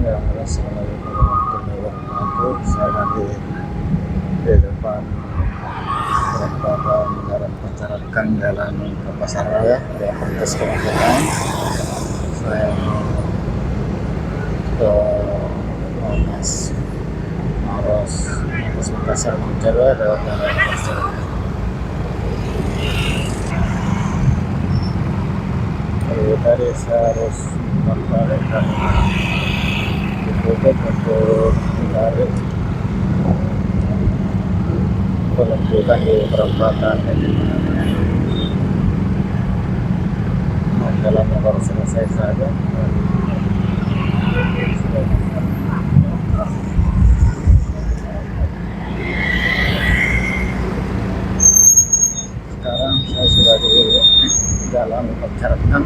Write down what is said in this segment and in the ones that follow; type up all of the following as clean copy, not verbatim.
Ya, assalamualaikum warahmatullahi wabarakatuh. Saya lagi di depan perempatan Jalan Pencarakan Jalan ke Pasar Raya di Apertas Kemagelang. Saya mau ke Monas Maros Makassar mencoba lewat Jalan Pasar. Jadi tadi saya harus balik dan ditutup untuk mencari penumpukan di perempatan ini. Jalannya baru selesai saja. Sekarang saya sudah di Jalan Pencarakan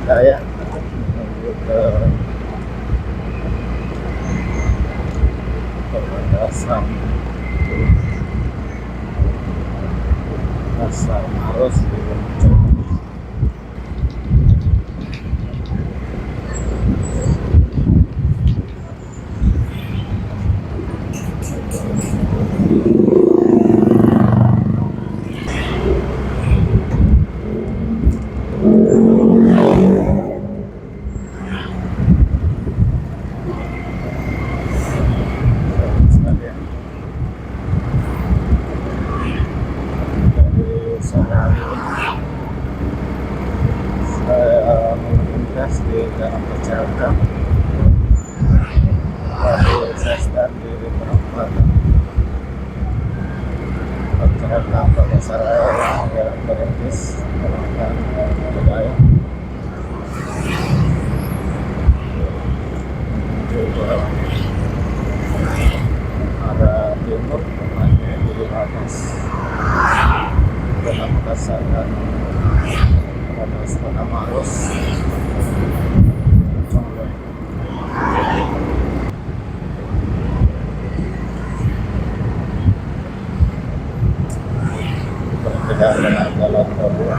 Raya menuju ke perbatasan Pasar Maros di Lonceng. Saya melintas di Jalan Pencarakan. Lalu saya start di perempatan Pencarakan ke Pasar Raya Jalan Perintis Perempatan Budaya menuju ke arah timur, tepatnya di atas Kota Makassar dan atas Kota Maros. Berbeda dengan jalan kedua.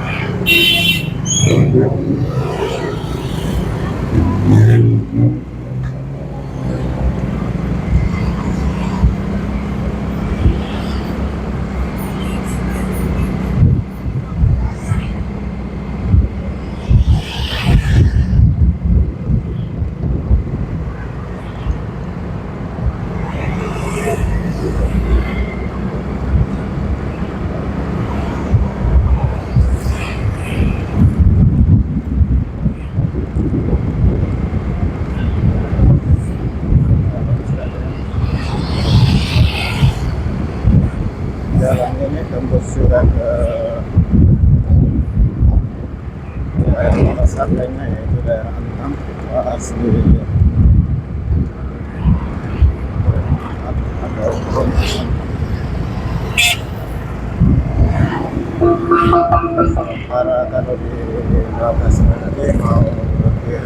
Jalan ini tembus sudah ke daerah santainya, yaitu daerah Antang. Pas di ada para kalau di atas tadi mau ke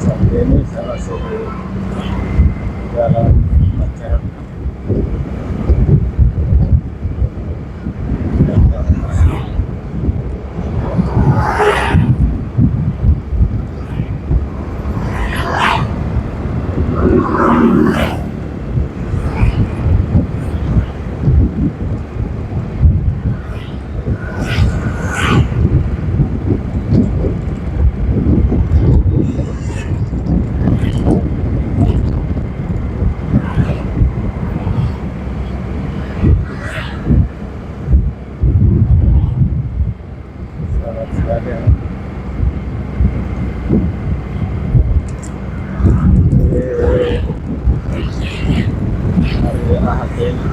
saat ini saya masih di jalan Pacar. Selamat sekali ya. Hari Ahad ini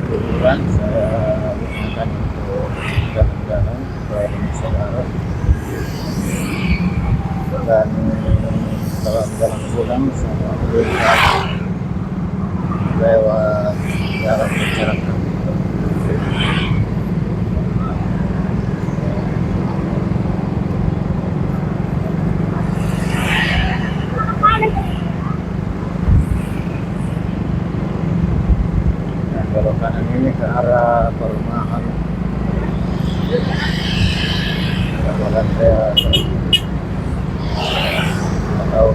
liburan saya gunakan untuk jalan-jalan ke Indonesia Barat, dan dalam jalan pulang saya lewat jalan masyarakat. Nah, belok kanan ini ke arah perumahan. Kemudian saya tahu